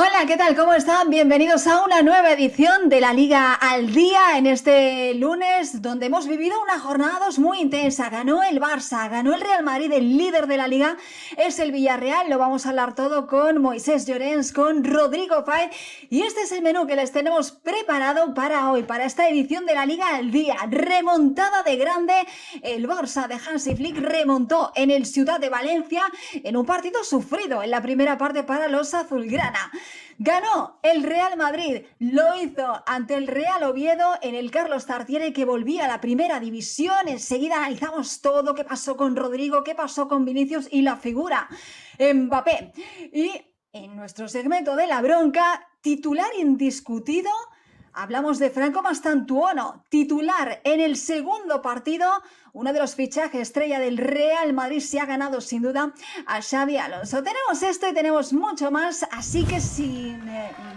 Hola, ¿qué tal? ¿Cómo están? Bienvenidos a una nueva edición de la Liga al Día en este lunes, donde hemos vivido una jornada 2 muy intensa. Ganó el Barça, ganó el Real Madrid, el líder de la Liga es el Villarreal. Lo vamos a hablar todo con Moisés Llorens, con Rodrigo Páez. Y este es el menú que les tenemos preparado para hoy, para esta edición de la Liga al Día. Remontada de grande, el Barça de Hansi Flick remontó en el Ciudad de Valencia en un partido sufrido en la primera parte para los azulgrana. Ganó el Real Madrid, lo hizo ante el Real Oviedo en el Carlos Tartiere, que volvía a la primera división. Enseguida analizamos todo, qué pasó con Rodrigo, qué pasó con Vinicius y la figura Mbappé. Y en nuestro segmento de la bronca, titular indiscutido, hablamos de Franco Mastantuono, titular en el segundo partido. Uno de los fichajes estrella del Real Madrid se ha ganado sin duda a Xabi Alonso. Tenemos esto y tenemos mucho más, así que sin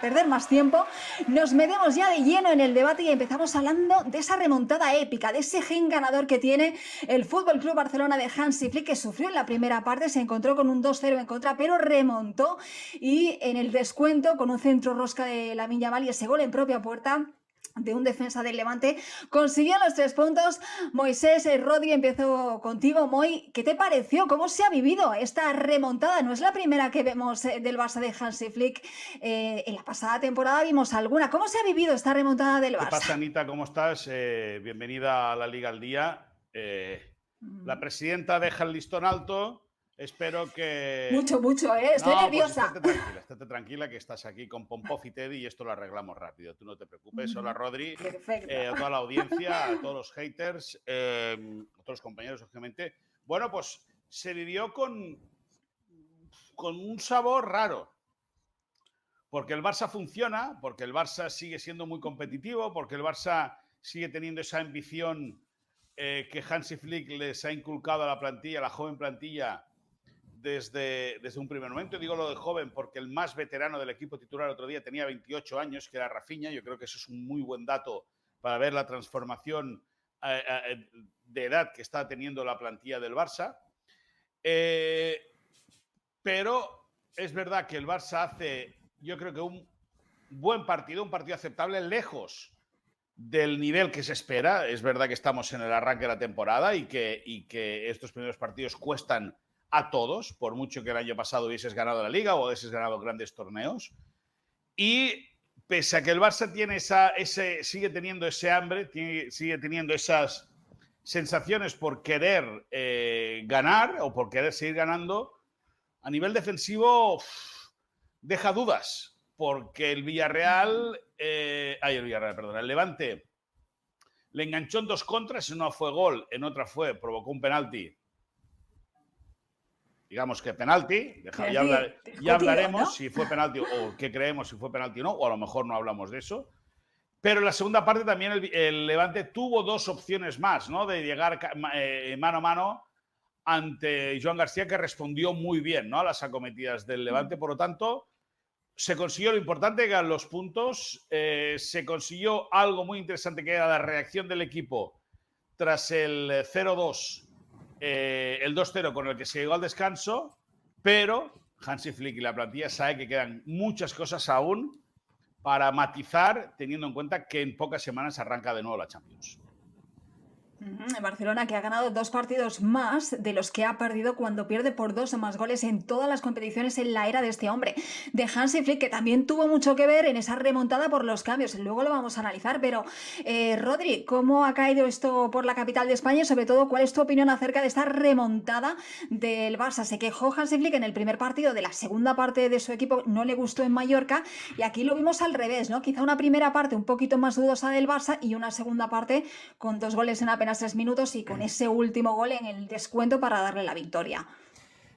perder más tiempo, nos metemos ya de lleno en el debate y empezamos hablando de esa remontada épica, de ese gen ganador que tiene el Fútbol Club Barcelona de Hansi Flick, que sufrió en la primera parte, se encontró con un 2-0 en contra, pero remontó y en el descuento, con un centro rosca de Lamine Yamal y ese gol en propia puerta de un defensa del Levante, consiguió los 3 puntos. Moisés, Rodri, empiezo contigo. Moy, ¿qué te pareció? ¿Cómo se ha vivido esta remontada? No es la primera que vemos del Barça de Hansi Flick. En la pasada temporada vimos alguna. ¿Cómo se ha vivido esta remontada del Barça? ¿Qué pasa, Anita? ¿Cómo estás? Bienvenida a la Liga al Día. La presidenta deja el listón alto. Espero que... Mucho, ¿eh? Estoy nerviosa. Pues estate tranquila, que estás aquí con Pompov y Teddy y esto lo arreglamos rápido. Tú no te preocupes. Hola, Rodri. Perfecto. A toda la audiencia, a todos los haters, a todos los compañeros, obviamente. Bueno, pues se vivió con un sabor raro. Porque el Barça funciona, porque el Barça sigue siendo muy competitivo, porque el Barça sigue teniendo esa ambición que Hansi Flick les ha inculcado a la plantilla, a la joven plantilla, desde un primer momento. Digo lo de joven porque el más veterano del equipo titular el otro día tenía 28 años, que era Rafinha. Yo creo que eso es un muy buen dato para ver la transformación de edad que está teniendo la plantilla del Barça. Pero es verdad que el Barça hace, yo creo que un buen partido, un partido aceptable, lejos del nivel que se espera. Es verdad que estamos en el arranque de la temporada y que estos primeros partidos cuestan a todos, por mucho que el año pasado hubieses ganado la Liga o hubieses ganado grandes torneos. Y pese a que el Barça tiene sigue teniendo ese hambre, sigue teniendo esas sensaciones por querer ganar o por querer seguir ganando, a nivel defensivo deja dudas, porque el Villarreal, el Levante le enganchó en 2 contras, en una fue gol, en otra provocó un penalti. Digamos que penalti, ya hablaremos, ¿no?, si fue penalti o qué creemos, si fue penalti o no, o a lo mejor no hablamos de eso. Pero en la segunda parte también el Levante tuvo 2 opciones más, ¿no?, de llegar mano a mano ante Joan García, que respondió muy bien, ¿no?, a las acometidas del Levante. Por lo tanto, se consiguió lo importante, que eran los puntos. Se consiguió algo muy interesante, que era la reacción del equipo tras el 0-2, el 2-0 con el que se llegó al descanso. Pero Hansi Flick y la plantilla sabe que quedan muchas cosas aún para matizar, teniendo en cuenta que en pocas semanas arranca de nuevo la Champions. Barcelona, que ha ganado 2 partidos más de los que ha perdido cuando pierde por 2 o más goles en todas las competiciones en la era de este hombre, de Hansi Flick, que también tuvo mucho que ver en esa remontada por los cambios. Luego lo vamos a analizar, pero Rodri, ¿cómo ha caído esto por la capital de España? Y sobre todo, ¿cuál es tu opinión acerca de esta remontada del Barça? Se quejó Hansi Flick en el primer partido de la segunda parte de su equipo, no le gustó en Mallorca, y aquí lo vimos al revés, ¿no? Quizá una primera parte un poquito más dudosa del Barça y una segunda parte con 2 goles en apenas 3 minutos y con ese último gol en el descuento para darle la victoria.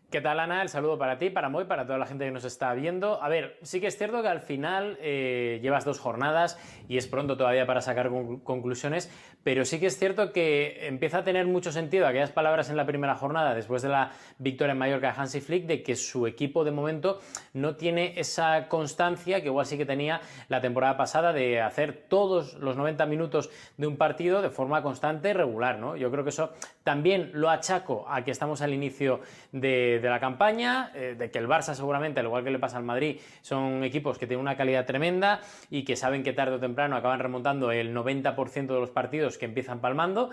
¿Qué tal, Ana? El saludo para ti, para Moy, para toda la gente que nos está viendo. A ver, sí que es cierto que al final llevas 2 jornadas y es pronto todavía para sacar conclusiones, pero sí que es cierto que empieza a tener mucho sentido aquellas palabras en la primera jornada, después de la victoria en Mallorca de Hansi Flick, de que su equipo de momento no tiene esa constancia que igual sí que tenía la temporada pasada, de hacer todos los 90 minutos de un partido de forma constante y regular, ¿no? Yo creo que eso también lo achaco a que estamos al inicio de de la campaña, de que el Barça seguramente, al igual que le pasa al Madrid, son equipos que tienen una calidad tremenda y que saben que tarde o temprano acaban remontando el 90% de los partidos que empiezan palmando.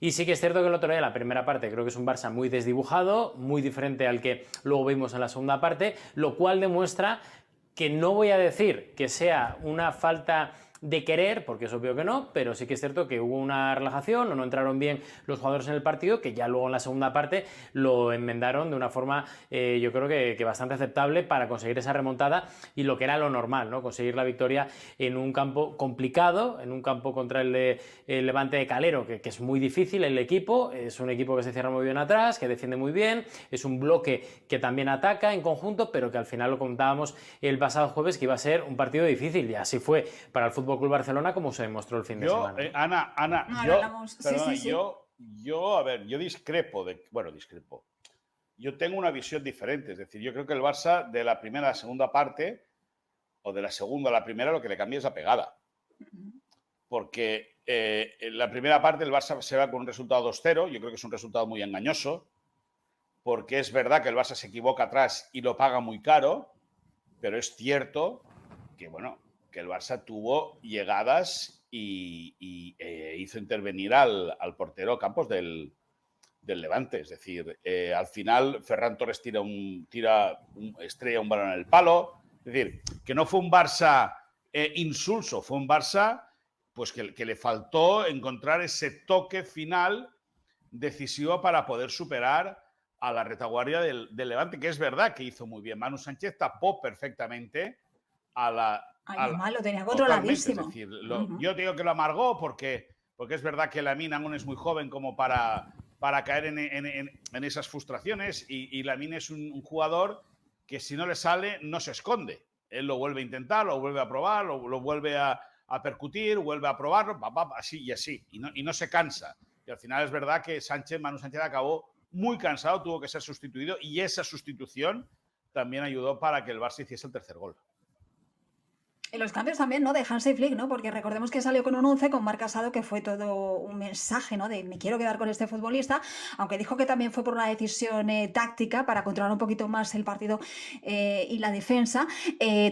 Y sí que es cierto que el otro día, la primera parte, creo que es un Barça muy desdibujado, muy diferente al que luego vimos en la segunda parte, lo cual demuestra que no voy a decir que sea una falta de querer, porque es obvio que no, pero sí que es cierto que hubo una relajación o no entraron bien los jugadores en el partido, que ya luego en la segunda parte lo enmendaron de una forma yo creo que bastante aceptable para conseguir esa remontada y lo que era lo normal, ¿no? Conseguir la victoria en un campo complicado, en un campo contra el Levante de Calero, que es muy difícil el equipo, es un equipo que se cierra muy bien atrás, que defiende muy bien, es un bloque que también ataca en conjunto, pero que al final lo contábamos el pasado jueves que iba a ser un partido difícil, y así fue para el Fútbol Club Barcelona, como se demostró el fin de semana. Ana, yo discrepo discrepo. Yo tengo una visión diferente, es decir, yo creo que el Barça de la primera a la segunda parte, o de la segunda a la primera, lo que le cambia es la pegada. Porque en la primera parte el Barça se va con un resultado 2-0, yo creo que es un resultado muy engañoso, porque es verdad que el Barça se equivoca atrás y lo paga muy caro, pero es cierto que, que el Barça tuvo llegadas y hizo intervenir al portero Campos del Levante. Es decir, al final Ferran Torres estrella un balón en el palo. Es decir, que no fue un Barça insulso, fue un Barça pues que le faltó encontrar ese toque final decisivo para poder superar a la retaguardia del Levante, que es verdad que hizo muy bien. Manu Sánchez tapó perfectamente a la... lo tenía controladísimo. Es decir, yo digo que lo amargó porque es verdad que Lamine aún es muy joven como para caer en esas frustraciones, y Lamine es un jugador que si no le sale no se esconde. Él lo vuelve a intentar, lo vuelve a probar, lo vuelve a percutir, vuelve a probarlo, así y así, y no se cansa. Y al final es verdad que Manu Sánchez acabó muy cansado, tuvo que ser sustituido, y esa sustitución también ayudó para que el Barça hiciese el tercer gol. Y los cambios también, ¿no? De Hansi Flick, ¿no? Porque recordemos que salió con un 11 con Marc Casado, que fue todo un mensaje, ¿no? De me quiero quedar con este futbolista, aunque dijo que también fue por una decisión táctica para controlar un poquito más el partido y la defensa.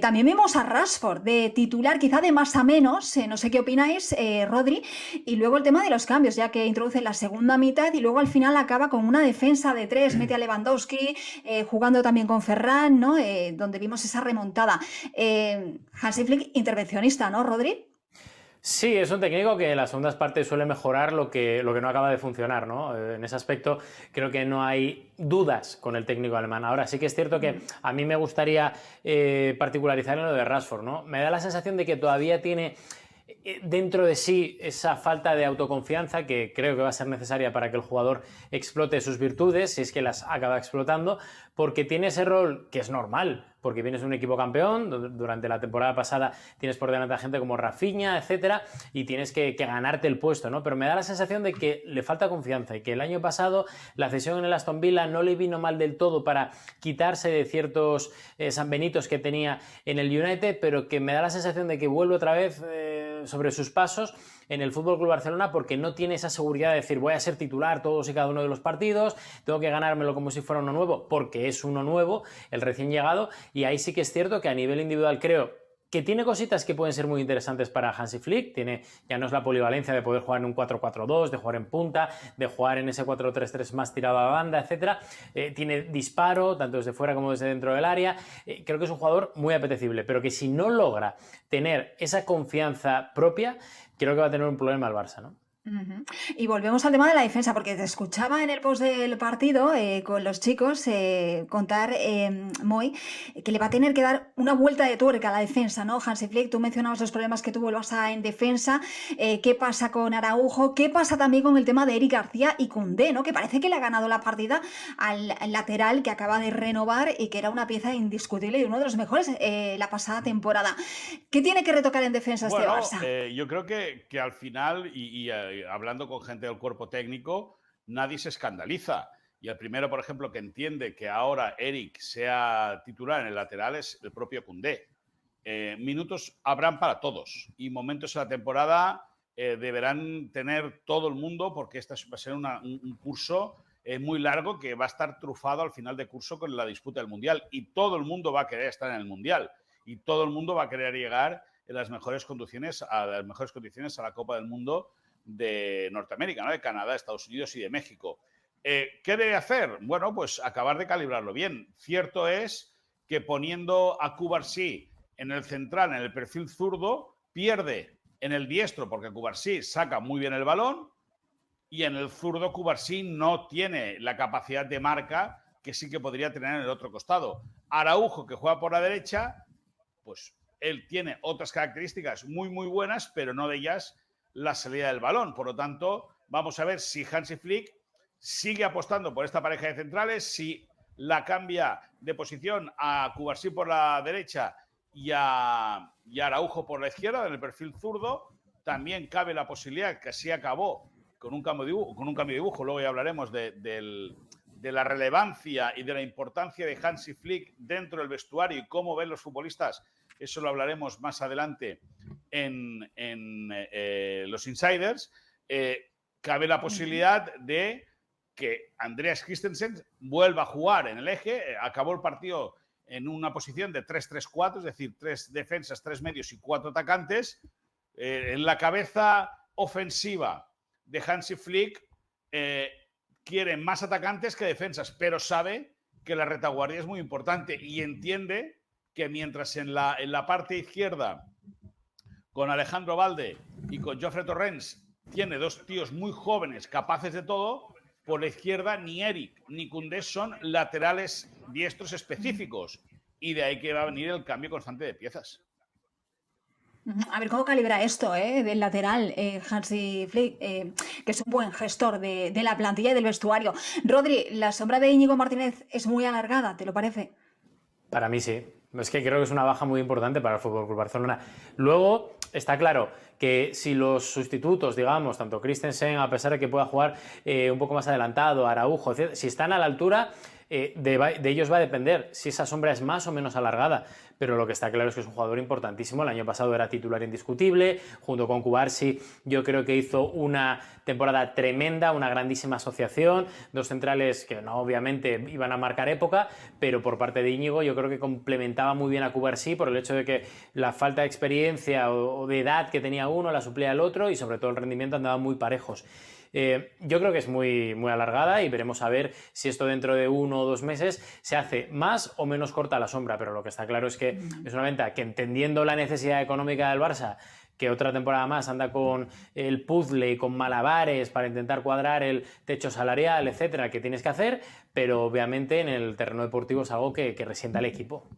También vimos a Rashford de titular, quizá de más a menos, no sé qué opináis, Rodri, y luego el tema de los cambios, ya que introduce la segunda mitad y luego al final acaba con una defensa de 3, mete a Lewandowski, jugando también con Ferran, ¿no? Donde vimos esa remontada. Hansi Flick, intervencionista, ¿no, Rodri? Sí, es un técnico que en las segundas partes suele mejorar lo que no acaba de funcionar, ¿no? En ese aspecto creo que no hay dudas con el técnico alemán. Ahora sí que es cierto que a mí me gustaría particularizar en lo de Rashford, ¿no? Me da la sensación de que todavía tiene dentro de sí esa falta de autoconfianza que creo que va a ser necesaria para que el jugador explote sus virtudes, si es que las acaba explotando, porque tiene ese rol que es normal, porque vienes de un equipo campeón, durante la temporada pasada tienes por delante a gente como Rafinha, etcétera, y tienes que ganarte el puesto, ¿no? Pero me da la sensación de que le falta confianza y que el año pasado la cesión en el Aston Villa no le vino mal del todo para quitarse de ciertos sanbenitos que tenía en el United, pero que me da la sensación de que vuelve otra vez sobre sus pasos en el Fútbol Club Barcelona, porque no tiene esa seguridad de decir voy a ser titular todos y cada uno de los partidos, tengo que ganármelo como si fuera uno nuevo, porque es uno nuevo, el recién llegado, y ahí sí que es cierto que a nivel individual creo que tiene cositas que pueden ser muy interesantes para Hansi Flick. Ya no es la polivalencia de poder jugar en un 4-4-2, de jugar en punta, de jugar en ese 4-3-3 más tirado a banda, etc. Tiene disparo, tanto desde fuera como desde dentro del área. Creo que es un jugador muy apetecible, pero que si no logra tener esa confianza propia, creo que va a tener un problema el Barça, ¿no? Y volvemos al tema de la defensa, porque te escuchaba en el post del partido con los chicos contar, Moy, que le va a tener que dar una vuelta de tuerca a la defensa, ¿no? Hansi Flick, tú mencionabas los problemas que tuvo el Barça en defensa, qué pasa con Araujo, qué pasa también con el tema de Eric García y Koundé, ¿no? Que parece que le ha ganado la partida al lateral que acaba de renovar y que era una pieza indiscutible y uno de los mejores la pasada temporada. ¿Qué tiene que retocar en defensa este Barça? Yo creo que al final, hablando con gente del cuerpo técnico, nadie se escandaliza. Y el primero, por ejemplo, que entiende que ahora Eric sea titular en el lateral es el propio Koundé. Minutos habrán para todos y momentos en la temporada deberán tener todo el mundo, porque este va a ser un curso muy largo que va a estar trufado al final de curso con la disputa del Mundial. Y todo el mundo va a querer estar en el Mundial. Y todo el mundo va a querer llegar en las mejores condiciones a la Copa del Mundo de Norteamérica, ¿no? De Canadá, Estados Unidos y de México. ¿Qué debe hacer? Bueno, pues acabar de calibrarlo bien. Cierto es que poniendo a Cubarsí en el central, en el perfil zurdo, pierde en el diestro porque Cubarsí saca muy bien el balón y en el zurdo Cubarsí no tiene la capacidad de marca que sí que podría tener en el otro costado. Araujo, que juega por la derecha, pues él tiene otras características muy, muy buenas, pero no de ellas la salida del balón. Por lo tanto, vamos a ver si Hansi Flick sigue apostando por esta pareja de centrales, si la cambia de posición a Cubarsí por la derecha y a Araujo por la izquierda, en el perfil zurdo. También cabe la posibilidad, que así acabó, con un cambio de dibujo. Luego ya hablaremos de la relevancia y de la importancia de Hansi Flick dentro del vestuario y cómo ven los futbolistas. Eso lo hablaremos más adelante en los Insiders. Cabe la posibilidad de que Andreas Christensen vuelva a jugar en el eje. Acabó el partido en una posición de 3-3-4, es decir, 3 defensas, 3 medios y 4 atacantes. En la cabeza ofensiva de Hansi Flick quiere más atacantes que defensas, pero sabe que la retaguardia es muy importante y entiende que mientras en la parte izquierda, con Alejandro Balde y con Jofre Torrens, tiene 2 tíos muy jóvenes, capaces de todo, por la izquierda ni Eric ni Koundé son laterales diestros específicos. Y de ahí que va a venir el cambio constante de piezas. A ver cómo calibra esto, del lateral, Hansi Flick, que es un buen gestor de la plantilla y del vestuario. Rodri, la sombra de Íñigo Martínez es muy alargada, ¿te lo parece? Para mí sí. Es que creo que es una baja muy importante para el Fútbol Club Barcelona. Luego, está claro que si los sustitutos, digamos, tanto Christensen, a pesar de que pueda jugar un poco más adelantado, Araujo, etc., si están a la altura, de ellos va a depender si esa sombra es más o menos alargada. Pero lo que está claro es que es un jugador importantísimo. El año pasado era titular indiscutible, junto con Cubarsí. Yo creo que hizo una temporada tremenda, una grandísima asociación. 2 centrales que no obviamente iban a marcar época, pero por parte de Íñigo yo creo que complementaba muy bien a Cubarsí por el hecho de que la falta de experiencia o de edad que tenía uno la suplía al otro y sobre todo el rendimiento andaban muy parejos. Yo creo que es muy, muy alargada y veremos a ver si esto dentro de 1 o 2 meses se hace más o menos corta la sombra, pero lo que está claro es que es una venta que, entendiendo la necesidad económica del Barça, que otra temporada más anda con el puzzle y con malabares para intentar cuadrar el techo salarial, etcétera, que tienes que hacer, pero obviamente en el terreno deportivo es algo que resienta al equipo.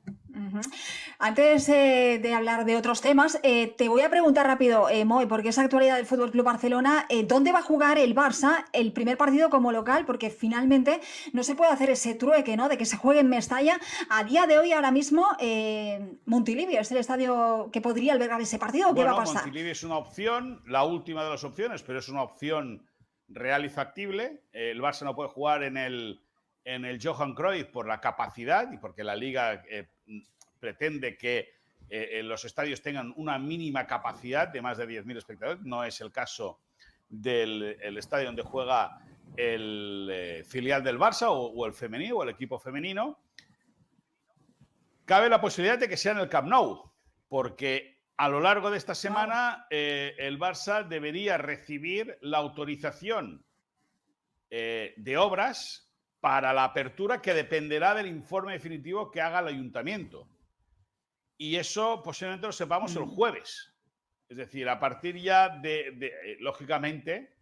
Antes de hablar de otros temas, te voy a preguntar rápido, Moy, porque es actualidad del Fútbol Club Barcelona, ¿dónde va a jugar el Barça el primer partido como local? Porque finalmente no se puede hacer ese trueque, ¿no?, de que se juegue en Mestalla. A día de hoy, ahora mismo, Montilivi es el estadio que podría albergar ese partido. ¿O qué va a pasar? Montilivi es una opción, la última de las opciones, pero es una opción real y factible. El Barça no puede jugar en el Johan Cruyff por la capacidad y porque la Liga pretende que los estadios tengan una mínima capacidad de más de 10.000 espectadores. No es el caso del estadio donde juega el filial del Barça o el femenino o el equipo femenino. Cabe la posibilidad de que sea en el Camp Nou, porque a lo largo de esta semana el Barça debería recibir la autorización de obras para la apertura, que dependerá del informe definitivo que haga el ayuntamiento. Y eso posiblemente lo sepamos el jueves. Es decir, a partir ya lógicamente,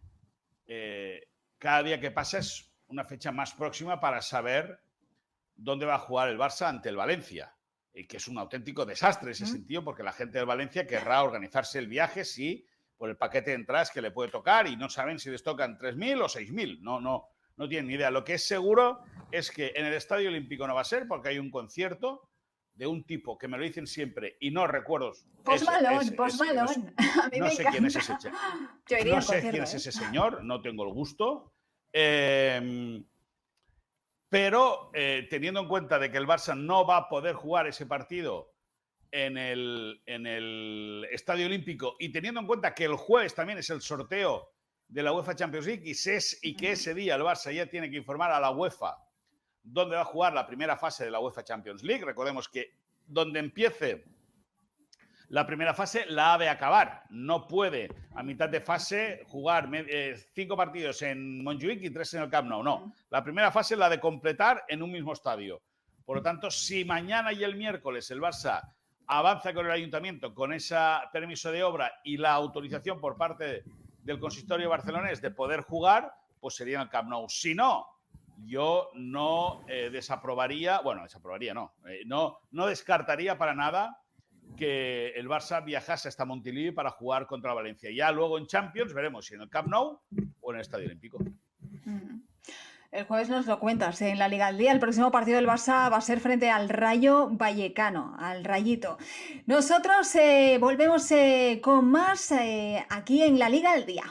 cada día que pasa es una fecha más próxima para saber dónde va a jugar el Barça ante el Valencia. Y que es un auténtico desastre ese sentido, porque la gente del Valencia querrá organizarse el viaje, sí, por el paquete de entradas que le puede tocar, y no saben si les tocan 3.000 o 6.000. No tienen ni idea. Lo que es seguro es que en el Estadio Olímpico no va a ser, porque hay un concierto de un tipo que me lo dicen siempre y no recuerdo. Post Malone. A mí no me sé encanta. quién es ese. Yo iría No al sé concierto, quién es ese señor, no tengo el gusto. Pero teniendo en cuenta de que el Barça no va a poder jugar ese partido en el Estadio Olímpico y teniendo en cuenta que el jueves también es el sorteo de la UEFA Champions League y que ese día el Barça ya tiene que informar a la UEFA dónde va a jugar la primera fase de la UEFA Champions League. Recordemos que donde empiece la primera fase la ha de acabar. No puede a mitad de fase jugar 5 partidos en Montjuïc y 3 en el Camp Nou. No, la primera fase la ha de completar en un mismo estadio. Por lo tanto, si mañana y el miércoles el Barça avanza con el ayuntamiento con ese permiso de obra y la autorización por parte del consistorio barcelonés de poder jugar, pues sería en el Camp Nou. Si no, yo no desaprobaría, no descartaría para nada que el Barça viajase hasta Montilivi para jugar contra Valencia. Ya luego en Champions veremos si en el Camp Nou o en el Estadio Olímpico. El jueves nos lo cuentas en la Liga al Día. El próximo partido del Barça va a ser frente al Rayo Vallecano, al Rayito. Nosotros volvemos con más aquí en la Liga al Día.